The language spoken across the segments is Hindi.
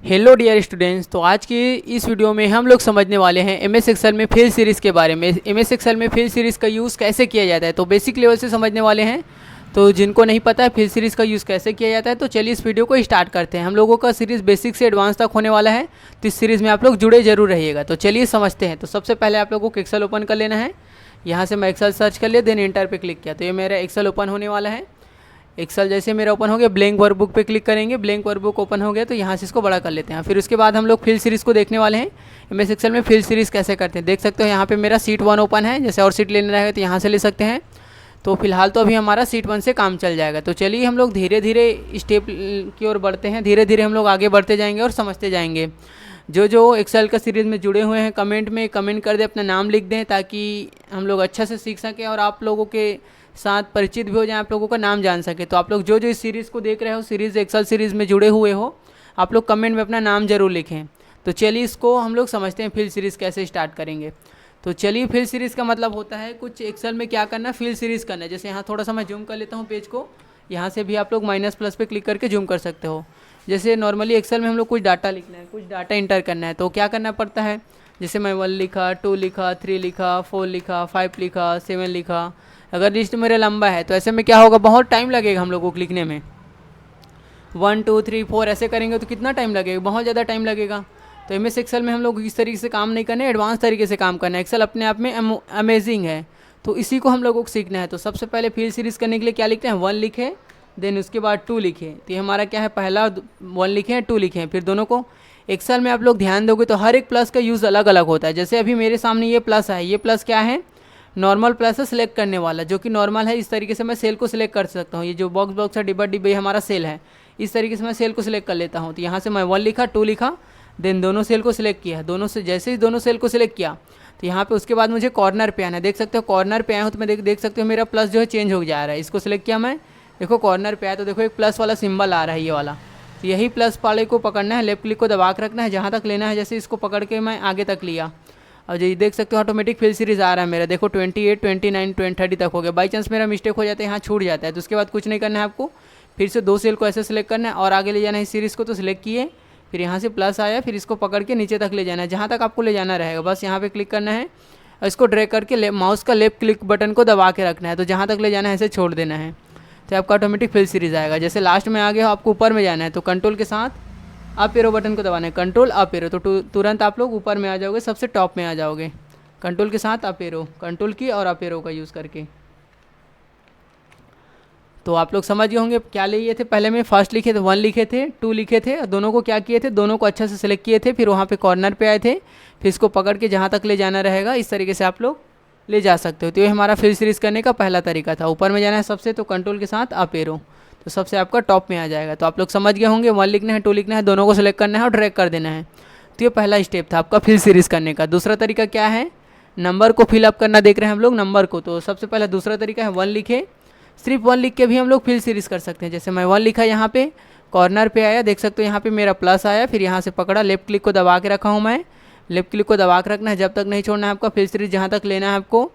Hello dear students. तो आज की इस वीडियो में हम लोग समझने वाले हैं एमएस एक्सेल में फिल सीरीज़ के बारे में। एमएस एक्सेल में फिल सीरीज़ का यूज़ कैसे किया जाता है, तो बेसिक लेवल से समझने वाले हैं। तो जिनको नहीं पता है फिल सीरीज़ का यूज़ कैसे किया जाता है, तो चलिए इस वीडियो को स्टार्ट करते हैं। हम लोगों का सीरीज़ बेसिक से एडवांस तक होने वाला है, तो इस सीरीज़ में आप लोग जुड़े जरूर रहिएगा। तो चलिए समझते हैं। तो सबसे पहले आप लोगों को एक्सेल ओपन कर लेना है। यहाँ से मैं एक्सेल सर्च कर लिया, देन इंटर पे क्लिक किया, तो ये मेरा एक्सेल ओपन होने वाला है। एक्सेल जैसे मेरा ओपन हो गया, ब्लैंक वर्कबुक पे क्लिक करेंगे। ब्लैंक वर्कबुक ओपन हो गया, तो यहाँ से इसको बड़ा कर लेते हैं। फिर उसके बाद हम लोग फिल सीरीज़ को देखने वाले हैं। एमएस एक्सेल में फिल सीरीज़ कैसे करते हैं देख सकते हो। यहाँ पे मेरा सीट 1 ओपन है, जैसे और सीट लेना रहेगा तो यहाँ से ले सकते हैं। तो फिलहाल तो अभी हमारा सीट 1 से काम चल जाएगा। तो चलिए हम लोग धीरे धीरे स्टेप की ओर बढ़ते हैं। धीरे धीरे हम लोग आगे बढ़ते जाएंगे और समझते जाएंगे। जो जो एक्सेल का सीरीज़ में जुड़े हुए हैं कमेंट में कमेंट कर दें, अपना नाम लिख दें, ताकि हम लोग अच्छा से सीख सकें और आप लोगों के साथ परिचित भी हो जाए, आप लोगों का नाम जान सके। तो आप लोग जो जो इस सीरीज़ को देख रहे हो, सीरीज़ एक्सेल सीरीज़ में जुड़े हुए हो, आप लोग कमेंट में अपना नाम जरूर लिखें। तो चलिए इसको हम लोग समझते हैं फिल सीरीज़ कैसे स्टार्ट करेंगे। तो चलिए फिल सीरीज़ का मतलब होता है कुछ एक्सेल में क्या करना, फिल सीरीज़ करना है। जैसे यहाँ थोड़ा सा मैं जूम कर लेता हूँ पेज को। यहाँ से भी आप लोग माइनस प्लस पे क्लिक करके जूम कर सकते हो। जैसे नॉर्मली एक्सेल में हम लोग कुछ डाटा लिखना है, कुछ डाटा इंटर करना है, तो क्या करना पड़ता है। जैसे मैं 1 लिखा, 2 लिखा, 3 लिखा, 4 लिखा, 5 लिखा, 7 लिखा। अगर लिस्ट मेरा लंबा है तो ऐसे में क्या होगा, बहुत टाइम लगेगा हम लोगों को लिखने में। 1 2 3 4 ऐसे करेंगे तो कितना टाइम लगेगा, बहुत ज़्यादा टाइम लगेगा। तो एम एस एक्सेल में हम लोग इस तरीके से काम नहीं करना है, एडवांस तरीके से काम करना है। एक्सेल अपने आप में अमेजिंग है, तो इसी को हम लोगों को सीखना है। तो सबसे पहले फिल सीरीज़ करने के लिए क्या लिखते हैं, 1 लिखे, देन उसके बाद 2 लिखे। तो ये हमारा क्या है, पहला 1 लिखे हैं, 2 लिखे हैं, फिर दोनों को। एक्सेल में आप लोग ध्यान दोगे तो हर एक प्लस का यूज़ अलग अलग होता है। जैसे अभी मेरे सामने ये प्लस है, ये प्लस क्या है, नॉर्मल प्लस है सिलेक्ट करने वाला, जो कि नॉर्मल है। इस तरीके से मैं सेल को सिलेक्ट कर सकता हूँ। ये जो बॉक्स बॉक्स है, डिब्बा डिब्बे, हमारा सेल है। इस तरीके से मैं सेल को सिलेक्ट कर लेता हूँ। तो यहाँ से मैं 1 लिखा, 2 लिखा, देन दोनों सेल को सिलेक्ट किया। दोनों से जैसे ही दोनों सेल को सिलेक्ट किया, तो यहाँ पे उसके बाद मुझे कॉर्नर पे आना है। देख सकते हो कॉर्नर पे आया हूँ, तो मैं देख सकते हो मेरा प्लस जो है चेंज हो जा रहा है। इसको सिलेक्ट किया मैं, देखो कॉर्नर पे आया, तो देखो एक प्लस वाला सिंबल आ रहा है, ये वाला। तो यही प्लस वाले को पकड़ना है, लेफ्ट क्लिक को दबा के रखना है, जहाँ तक लेना है। जैसे इसको पकड़ के मैं आगे तक लिया, और ये देख सकते हो ऑटोमेटिक फिल सीरीज़ आ रहा है मेरा। देखो 28 29 20 30 तक हो गया। बाई चांस मेरा मिस्टेक हो जाता है, यहाँ छूट जाता है, तो उसके बाद कुछ नहीं करना है आपको। फिर से 2 सेल को ऐसे सिलेक्ट करना है और आगे ले जाना है सीरीज़ को। तो सिलेक्ट किए, फिर यहाँ से प्लस आया, फिर इसको पकड़ के नीचे तक ले जाना है, जहाँ तक आपको ले जाना रहेगा। बस यहाँ पे क्लिक करना है और इसको ड्रैग करके माउस का लेफ्ट क्लिक बटन को दबा के रखना है, तो जहाँ तक ले जाना है ऐसे छोड़ देना है, तो आपका ऑटोमेटिक फिल सीरीज़ आएगा। जैसे लास्ट में आ गया हो, आपको ऊपर में जाना है, तो कंट्रोल के साथ अप एरो बटन को दबाना है, कंट्रोल अप एरो, तो तुरंत आप लोग ऊपर में आ जाओगे, सबसे टॉप में आ जाओगे। कंट्रोल के साथ अप एरो, कंट्रोल की और अप एरो का यूज़ करके। तो आप लोग समझ गए होंगे क्या लिए थे। पहले में फर्स्ट लिखे थे, 1 लिखे थे, 2 लिखे थे, दोनों को क्या किए थे, दोनों को अच्छा से सिलेक्ट किए थे, फिर वहाँ पे कॉर्नर पे आए थे, फिर इसको पकड़ के जहाँ तक ले जाना रहेगा इस तरीके से आप लोग ले जा सकते हो। तो ये हमारा फिल सीरीज़ करने का पहला तरीका था। ऊपर में जाना है सबसे, तो कंट्रोल के साथ अप एरो, तो सबसे आपका टॉप में आ जाएगा। तो आप लोग समझ गए होंगे, 1 लिखना है, 2 लिखना है, दोनों को सिलेक्ट करना है और ड्रैग कर देना है। तो ये पहला स्टेप था आपका फिल सीरीज़ करने का। दूसरा तरीका क्या है, नंबर को फिलअप करना देख रहे हैं हम लोग नंबर को। तो सबसे पहला दूसरा तरीका है 1 लिखे, सिर्फ 1 लिख के भी हम लोग फिल सीरीज़ कर सकते हैं। जैसे मैं 1 लिखा, यहाँ पे कॉर्नर पे आया, देख सकते हो यहाँ पे मेरा प्लस आया, फिर यहाँ से पकड़ा, लेफ्ट क्लिक को दबा के रखा हूँ मैं। लेफ्ट क्लिक को दबा के रखना है, जब तक नहीं छोड़ना है आपका, फिल सीरीज़ जहाँ तक लेना है आपको।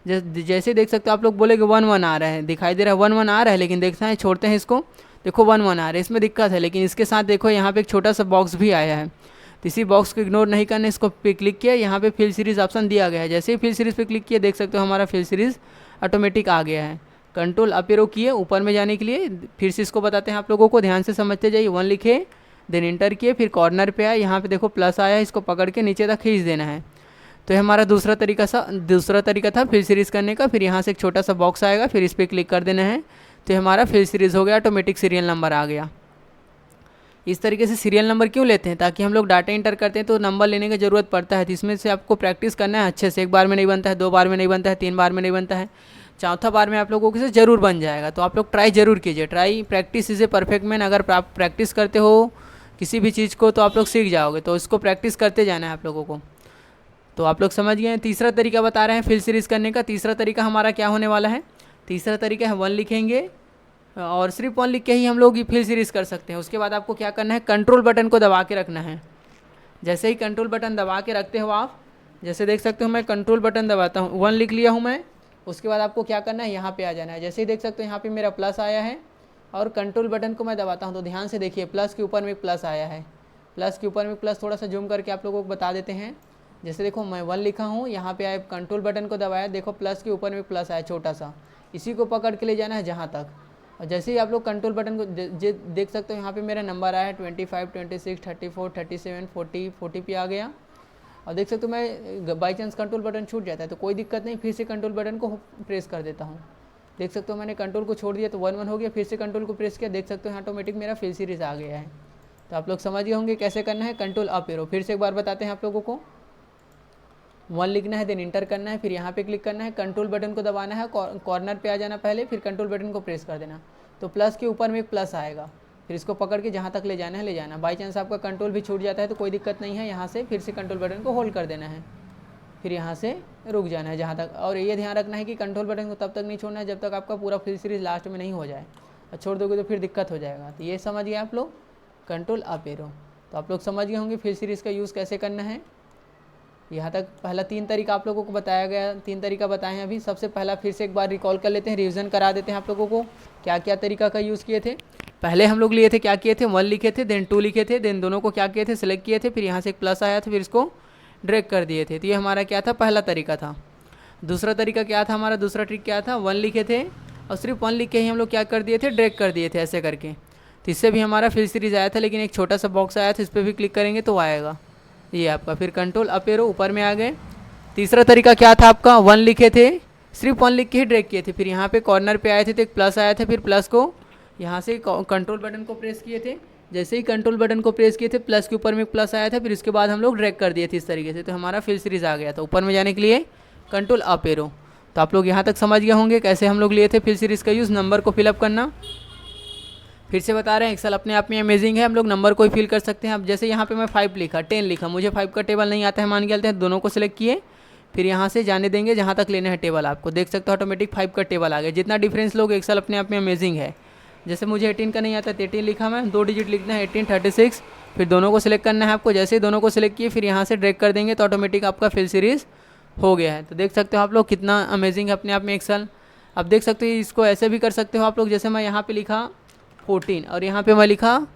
जैसे देख सकते हो आप लोग बोले कि 1 1 आ रहा है, दिखाई दे रहा है 1 1 आ रहा है, लेकिन देखना है, छोड़ते हैं इसको। देखो 1 1 आ रहा है, इसमें दिक्कत है, लेकिन इसके साथ देखो यहाँ पे एक छोटा सा बॉक्स भी आया है, तो इसी बॉक्स को इग्नोर नहीं करना। इसको पे क्लिक किया, यहाँ पे फिल सीरीज़ ऑप्शन दिया गया है। जैसे ही फिल सीरीज़ पे क्लिक किया, देख सकते हो हमारा फिल सीरीज़ ऑटोमेटिक आ गया है। कंट्रोल अप एरो किए ऊपर में जाने के लिए। फिर से इसको बताते हैं आप लोगों को, ध्यान से समझते जाइए। 1 लिखे, देन इंटर किए, फिर कॉर्नर पे आए, यहाँ पे देखो प्लस आया है, इसको पकड़ के नीचे तक खींच देना है। तो ये हमारा दूसरा तरीका था फिल सीरीज़ करने का। फिर यहाँ से एक छोटा सा बॉक्स आएगा, फिर इस पर क्लिक कर देना है, तो हमारा फिल सीरीज़ हो गया, ऑटोमेटिक सीरियल नंबर आ गया। इस तरीके से सीरियल नंबर क्यों लेते हैं, ताकि हम लोग डाटा इंटर करते हैं तो नंबर लेने की ज़रूरत पड़ता है। तो इसमें से आपको प्रैक्टिस करना है अच्छे से। एक बार में नहीं बनता है, 2 बार में नहीं बनता है, 3 बार में नहीं बनता है, चौथा बार में आप लोगों के से ज़रूर बन जाएगा। तो आप लोग ट्राई ज़रूर कीजिए। Try practice is a perfect man. अगर आप प्रैक्टिस करते हो किसी भी चीज़ को तो आप लोग सीख जाओगे। तो इसको प्रैक्टिस करते जाना है आप लोगों को। तो आप लोग समझ गए हैं। तीसरा तरीका बता रहे हैं फिल सीरीज़ करने का। तीसरा तरीका हमारा क्या होने वाला है, तीसरा तरीका है 1 लिखेंगे और सिर्फ 1 लिख के ही हम लोग ये फिल सीरीज़ कर सकते हैं। उसके बाद आपको क्या करना है, कंट्रोल बटन को दबा के रखना है। जैसे ही कंट्रोल बटन दबा के रखते हो आप, जैसे देख सकते हो मैं कंट्रोल बटन दबाता हूँ, 1 लिख लिया हूँ मैं। उसके बाद आपको क्या करना है, यहाँ पे आ जाना है। जैसे ही देख सकते हो यहाँ पे मेरा प्लस आया है और कंट्रोल बटन को मैं दबाता हूँ, तो ध्यान से देखिए प्लस के ऊपर में एक प्लस आया है। प्लस के ऊपर में प्लस थोड़ा सा जूम करके आप लोगों को बता देते हैं। जैसे देखो मैं 1 लिखा हूँ, यहाँ पे आए कंट्रोल बटन को दबाया, देखो प्लस के ऊपर में प्लस आया छोटा सा, इसी को पकड़ के ले जाना है जहाँ तक। और जैसे ही आप लोग कंट्रोल बटन को देख सकते हो, यहाँ पे मेरा नंबर आया 25, 26, 34, 37, 40 पे आ गया। और देख सकते हो मैं बाई चांस कंट्रोल बटन छूट जाता है तो कोई दिक्कत नहीं, फिर से कंट्रोल बटन को प्रेस कर देता हूँ। देख सकते हो मैंने कंट्रोल को छोड़ दिया तो 1 हो गया, फिर से कंट्रोल को प्रेस किया, देख सकते हो ऑटोमेटिक मेरा फिल सीरीज आ गया है। तो आप लोग समझ गए होंगे कैसे करना है। कंट्रोल अप एरो फिर से एक बार बताते हैं आप लोगों को। 1 लिखना है, देन इंटर करना है, फिर यहाँ पे क्लिक करना है, कंट्रोल बटन को दबाना है, कॉर्नर पे आ जाना पहले, फिर कंट्रोल बटन को प्रेस कर देना, तो प्लस के ऊपर में एक प्लस आएगा, फिर इसको पकड़ के जहाँ तक ले जाना है ले जाना। बाई चांस आपका कंट्रोल भी छूट जाता है तो कोई दिक्कत नहीं है, यहाँ से फिर से कंट्रोल बटन को होल्ड कर देना है, फिर यहाँ से रुक जाना है जहाँ तक। और ये ध्यान रखना है कि कंट्रोल बटन को तब तक नहीं छोड़ना है जब तक आपका पूरा फिल सीरीज लास्ट में नहीं हो जाए, और छोड़ दोगे तो फिर दिक्कत हो जाएगा। तो ये समझ गए आप लोग, कंट्रोल अप एरो। तो आप लोग समझ गए होंगे फिल सीरीज़ का यूज़ कैसे करना है। यहाँ तक पहला 3 तरीका आप लोगों को बताया गया, 3 तरीका बताए हैं अभी। सबसे पहला फिर से एक बार रिकॉल कर लेते हैं, रिवीजन करा देते हैं आप लोगों को क्या क्या तरीका का यूज़ किए थे। पहले हम लोग लिए थे, क्या किए थे, 1 लिखे थे, देन 2 लिखे थे, देन दोनों को क्या किए थे, सिलेक्ट किए थे, फिर यहाँ से एक प्लस आया था, फिर इसको ड्रैग कर दिए थे। तो ये हमारा क्या था, पहला तरीका था। दूसरा तरीका क्या था हमारा, दूसरा ट्रिक क्या था, 1 लिखे थे और सिर्फ 1 लिख के ही हम लोग क्या कर दिए थे, ड्रैग कर दिए थे ऐसे करके। तो इससे भी हमारा फिल सीरीज आया था, लेकिन एक छोटा सा बॉक्स आया था, इस पर भी क्लिक करेंगे तो आएगा ये आपका। फिर कंट्रोल अप एरो ऊपर में आ गए। तीसरा तरीका क्या था आपका, 1 लिखे थे, सिर्फ 1 लिख के ही ड्रैग किए थे, फिर यहाँ पे कॉर्नर पे आए थे तो एक प्लस आया था, फिर प्लस को यहाँ से कंट्रोल बटन को प्रेस किए थे, जैसे ही कंट्रोल बटन को प्रेस किए थे प्लस के ऊपर में प्लस आया था, फिर इसके बाद हम लोग ड्रैग कर दिए थे इस तरीके से, तो हमारा फिल सीरीज आ गया था। ऊपर में जाने के लिए कंट्रोल अप एरो। तो आप लोग यहाँ तक समझ गए होंगे कैसे हम लोग लिए थे फिल सीरीज़ का यूज़, नंबर को फिलअप करना। फिर से बता रहे हैं, एक्सेल अपने आप में अमेजिंग है, हम लोग नंबर को ही फिल कर सकते हैं। अब जैसे यहाँ पे मैं 5 लिखा, 10 लिखा, मुझे 5 का टेबल नहीं आता है, मान के चलते हैं, दोनों को सिलेक्ट किए, फिर यहाँ से जाने देंगे जहाँ तक लेना है टेबल आपको। देख सकते हो ऑटोमेटिक 5 का टेबल आ गया। जितना डिफरेंस लोग, एक्सेल अपने आप में अमेजिंग है। जैसे मुझे 18 का नहीं आता तो 18 लिखा मैं, 2 डिजिट लिखना है 18, 36, फिर दोनों को सिलेक्ट करना है आपको। जैसे ही दोनों को सिलेक्ट किए फिर यहाँ से ड्रैग कर देंगे तो ऑटोमेटिक आपका फिल सीरीज़ हो गया है। तो देख सकते हो आप लोग कितना अमेजिंग है अपने आप में एक्सेल। अब देख सकते हो इसको ऐसे भी कर सकते हो आप लोग, जैसे मैं यहाँ पे लिखा 14 और यहाँ पे मैं लिखा,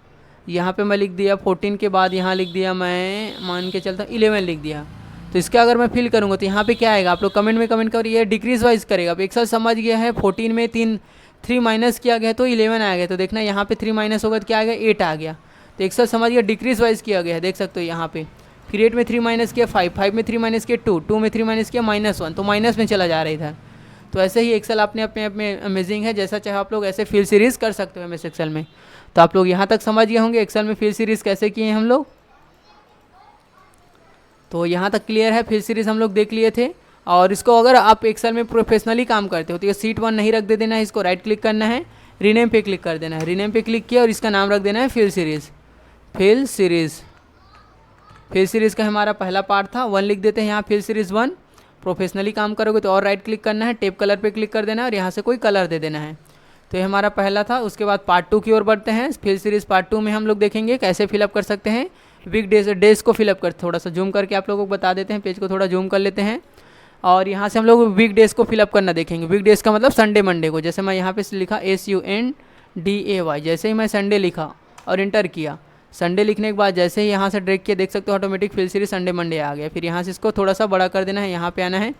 यहाँ पे मैं लिख दिया 14 के बाद यहाँ लिख दिया, मैं मान के चलता हूँ 11 लिख दिया। तो इसका अगर मैं फिल करूँगा तो यहाँ पे क्या आएगा, आप लोग कमेंट में कमेंट करिए, डिक्रीज वाइज करेगा। अब एक्सेल समझ गया है, 14 में 3 माइनस किया गया तो 11 आ गया। तो देखना यहाँ पे 3 माइनस होगा तो क्या आ गया, 8 आ गया। तो एक्सेल समझ गया डिक्रीज वाइज किया गया है, देख सकते हो यहाँ पे। फिर 8 में 3 माइनस किया 5, 5 में 3 माइनस किया 2, 2 में 3 माइनस किया -1, तो माइनस में चला जा रहा इधर। तो ऐसे ही एक्सेल अपने आप में अमेजिंग है, जैसा चाहे आप लोग ऐसे फिल सीरीज़ कर सकते हो एमएस एक्सेल में। तो आप लोग यहाँ तक समझ गए होंगे एक्सेल में फिल सीरीज़ कैसे किए हैं हम लोग। तो यहाँ तक क्लियर है, फिल सीरीज़ हम लोग देख लिए थे। और इसको अगर आप एक्सेल में प्रोफेशनली काम करते हो तो ये सीट 1 नहीं रख दे देना है, इसको राइट क्लिक करना है, रीनेम पे क्लिक कर देना है। रीनेम पे क्लिक किया और इसका नाम रख देना है फिल सीरीज़। फिल सीरीज़ का हमारा पहला पार्ट था, 1 लिख देते हैं यहाँ, फिल सीरीज़ 1। प्रोफेशनली काम करोगे तो और राइट क्लिक करना है, टेप कलर पे क्लिक कर देना है और यहाँ से कोई कलर दे देना है। तो ये हमारा पहला था। उसके बाद पार्ट 2 की ओर बढ़ते हैं। फिल सीरीज़ पार्ट 2 में हम लोग देखेंगे कैसे फिलअप कर सकते हैं वीक डेज को फिलअप कर। थोड़ा सा जूम करके आप लोगों को बता देते हैं, पेज को थोड़ा जूम कर लेते हैं और यहाँ से हम लोग वीक डेज को फिलअप करना देखेंगे। वीक डेज का मतलब संडे मंडे को। जैसे मैं यहाँ पे लिखा SUNDAY, जैसे ही मैं संडे लिखा और इंटर किया, संडे लिखने के बाद जैसे ही यहाँ से ड्रैग किया, देख सकते हो automatic fill series Sunday Monday आ गया। फिर यहाँ से इसको थोड़ा सा बड़ा कर देना है, यहाँ पे आना है,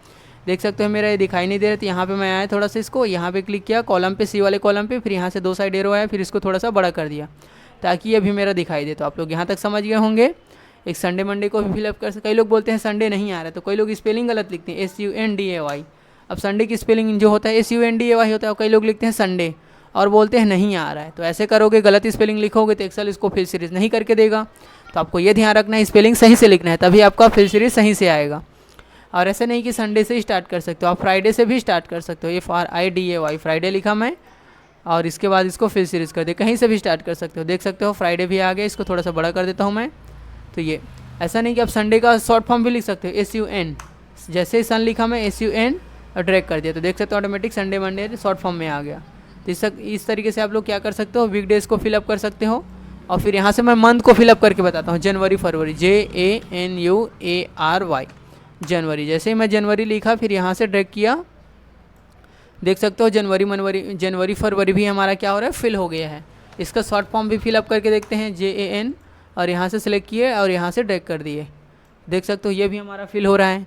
देख सकते हो मेरा ये दिखाई नहीं दे रहा, तो यहाँ पे मैं आया थोड़ा सा, इसको यहाँ पे क्लिक किया कॉलम पे, सी वाले कॉलम पे, फिर यहाँ से 2 साइड एरो आया, फिर इसको थोड़ा सा बड़ा कर दिया ताकि ये भी मेरा दिखाई दे। तो आप लोग यहाँ तक समझ गए होंगे। एक संडे मंडे को भी फिलअप कर सकते। कई लोग बोलते हैं संडे नहीं आ रहा है, तो कई लोग स्पेलिंग गलत लिखते हैं, SUNDAY। अब संडे की स्पेलिंग जो होता है SUNDAY होता है, और कई लोग लिखते हैं संडे और बोलते हैं नहीं आ रहा है। तो ऐसे करोगे, गलत स्पेलिंग लिखोगे तो एक्सेल इसको फिल सीरीज़ नहीं करके देगा। तो आपको ये ध्यान रखना है, स्पेलिंग सही से लिखना है, तभी आपका फिल सीरीज़ सही से आएगा। और ऐसे नहीं कि संडे से ही स्टार्ट कर सकते हो, आप फ्राइडे से भी स्टार्ट कर सकते हो। ये FRIDAY फ्राइडे लिखा मैं और इसके बाद इसको फिल सीरीज़ कर दे, कहीं से भी स्टार्ट कर सकते हो। देख सकते हो फ्राइडे भी आ गया, इसको थोड़ा सा बड़ा कर देता हूँ मैं। तो ये ऐसा नहीं कि आप संडे का शॉर्ट फॉर्म भी लिख सकते हो, SUN, जैसे ही सन लिखा मैं SUN और ड्रैग कर दिया, तो देख सकते हो automatic Sunday Monday short form में आ गया। तो इस तरीके से आप लोग क्या कर सकते हो, वीक डेज़ को फिलअप कर सकते हो। और फिर यहाँ से मैं मंथ को फिलअप करके बताता हूँ, जनवरी फरवरी, JANUARY, जनवरी। जैसे ही मैं जनवरी लिखा फिर यहाँ से ड्रैग किया, देख सकते हो जनवरी फरवरी भी हमारा क्या हो रहा है, फिल हो गया है। इसका शॉर्ट फॉर्म भी फिलअप करके देखते हैं, JAN और यहाँ से सिलेक्ट किए और यहाँ से ड्रैग कर दिए। देख सकते हो ये भी हमारा फिल हो रहा है।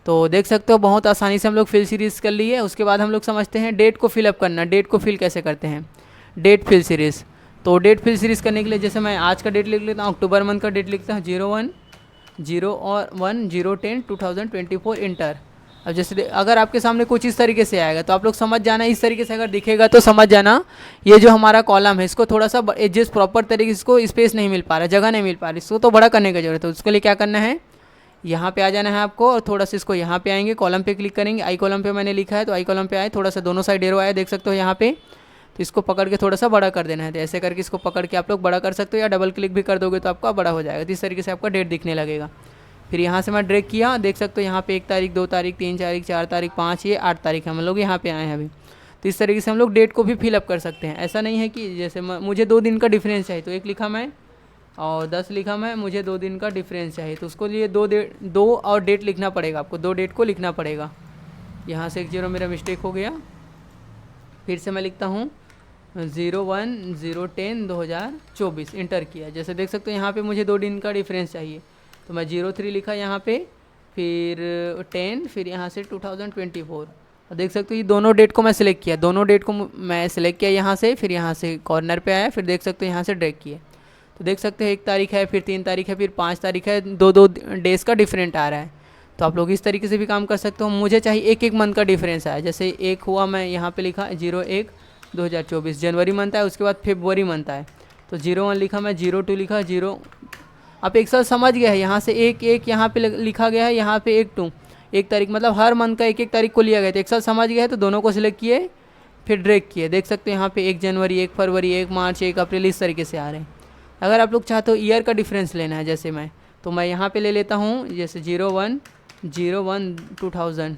तो देख सकते हो बहुत आसानी से हम लोग फिल सीरीज़ कर लिए। उसके बाद हम लोग समझते हैं डेट को फिलअप करना। डेट को फिल कैसे करते हैं, डेट फिल सीरीज़। तो डेट फिल सीरीज़ करने के लिए जैसे मैं आज का डेट लिख लेता हूँ, अक्टूबर मंथ का डेट लिखता हूँ 01/01/010/2024 इंटर। अब जैसे अगर आपके सामने कुछ इस तरीके से आएगा तो आप लोग समझ जाना, इस तरीके से अगर दिखेगा तो समझ जाना ये जो हमारा कॉलम है इसको थोड़ा सा जिस प्रॉपर तरीके से इसको स्पेस नहीं मिल पा रहा, जगह नहीं मिल पा रही, इसको तो बड़ा करने की जरूरत है। उसके लिए क्या करना है, यहाँ पे आ जाना है आपको और थोड़ा सा इसको यहाँ पे आएंगे, कॉलम पे क्लिक करेंगे। आई कॉलम पे मैंने लिखा है तो आई कॉलम पे आए, थोड़ा सा दोनों साइड एरो आया, देख सकते हो यहाँ पे। तो इसको पकड़ के थोड़ा सा बड़ा कर देना है। तो ऐसे करके इसको पकड़ के आप लोग बड़ा कर सकते हो या डबल क्लिक भी कर दोगे तो आपका बड़ा हो जाएगा। तो इस तरीके से आपका डेट दिखने लगेगा। फिर यहाँ से मैं ड्रैग किया, देख सकते हो यहाँ पे 1 तारीख, 2 तारीख, 3 तारीख, 4 तारीख, 5, ये 8 तारीख हम लोग यहाँ पे आए हैं अभी। तो इस तरीके से हम लोग डेट को भी फिलअप कर सकते हैं। ऐसा नहीं है कि जैसे मुझे 2 दिन का डिफरेंस चाहिए तो 1 लिखा मैं और 10 लिखा मैं, मुझे 2 दिन का डिफरेंस चाहिए तो उसको लिए 2 और डेट लिखना पड़ेगा आपको, 2 डेट को लिखना पड़ेगा। यहाँ से 1 0 मेरा मिस्टेक हो गया। फिर से मैं लिखता हूँ 01/010/2024 इंटर किया। जैसे देख सकते हो यहाँ पे मुझे 2 दिन का डिफरेंस चाहिए तो मैं 03 लिखा यहाँ पे, फिर 10, फिर यहाँ से 2024। और देख सकते हो ये दोनों डेट को मैं सिलेक्ट किया, दोनों डेट को मैं सिलेक्ट किया यहाँ से, फिर यहाँ से कॉर्नर पे आया, फिर देख सकते हो यहाँ से ड्रैग किया। तो देख सकते हो 1 तारीख है, फिर 3 तारीख है, फिर 5 तारीख है, 2 डेज़ का डिफरेंट आ रहा है। तो आप लोग इस तरीके से भी काम कर सकते हो। मुझे चाहिए 1 मंथ का डिफरेंस आया, जैसे 1 हुआ, मैं यहाँ पे लिखा 01/2024 जनवरी मंथ है, उसके बाद फरवरी मंथ है तो 01 लिखा मैं, 02 लिखा 0। आप एक साथ समझ गए हैं, यहाँ से 1 यहाँ पे लिखा गया है, यहाँ पे 1 तारीख मतलब हर मंथ का 1 तारीख को लिया गया। तो एक साथ समझ गए हैं तो दोनों को सिलेक्ट किए, फिर ड्रैग किए। देख सकते हैं यहाँ पे 1 जनवरी, 1 फरवरी, 1 मार्च, 1 अप्रैल, इस तरीके से आ रहे हैं। अगर आप लोग चाहते हो ईयर का डिफरेंस लेना है जैसे मैं, तो मैं यहाँ पे ले लेता हूँ, जैसे 01/01/2000,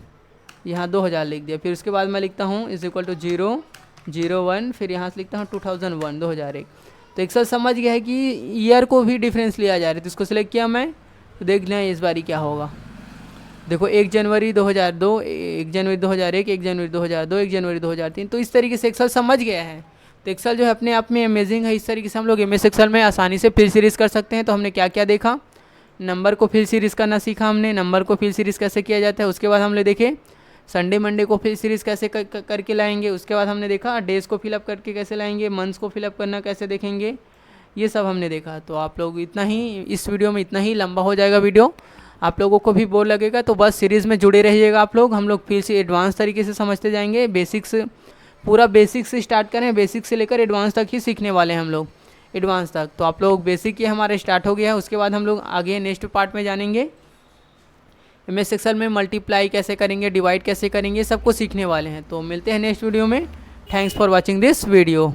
यहाँ 2000 लिख दिया। फिर उसके बाद मैं लिखता हूँ =001, फिर यहाँ से लिखता हूँ 2001 2001। तो एक साथ समझ गया है कि ईयर को भी डिफरेंस लिया जा रहा है। तो इसको सिलेक्ट किया मैं, तो देख लें इस बारी क्या होगा। देखो 1 जनवरी 2002, 1 जनवरी 2001, 1 जनवरी 2002, 1 जनवरी 2003। तो इस तरीके से एक्सेल समझ गया है। तो एक्सेल जो है अपने आप में अमेजिंग है। इस तरीके से हम लोग MS एक्सेल में आसानी से फिल सीरीज़ कर सकते हैं। तो हमने क्या क्या देखा, नंबर को फिल सीरीज़ करना सीखा हमने, नंबर को फिल सीरीज़ कैसे किया जाता है। उसके बाद हमने देखे संडे मंडे को फिल सीरीज़ कैसे करके लाएंगे। उसके बाद हमने देखा डेज़ को फिलअप करके कैसे लाएंगे, मंथ्स को फिलअप करना कैसे देखेंगे, ये सब हमने देखा। तो आप लोग इतना ही, इस वीडियो में इतना ही, लंबा हो जाएगा वीडियो, आप लोगों को भी बोर लगेगा। तो बस सीरीज़ में जुड़े रहिएगा आप लोग। हम लोग फिर से एडवांस तरीके से समझते जाएंगे। बेसिक्स, पूरा बेसिक से स्टार्ट करें, बेसिक से लेकर एडवांस तक ही सीखने वाले हैं हम लोग, एडवांस तक। तो आप लोग बेसिक ये हमारा स्टार्ट हो गया है। उसके बाद हम लोग आगे नेक्स्ट पार्ट में जानेंगे MS एक्सेल में मल्टीप्लाई कैसे करेंगे, डिवाइड कैसे करेंगे, सबको सीखने वाले हैं। तो मिलते हैं नेक्स्ट वीडियो में। Thanks for watching this video.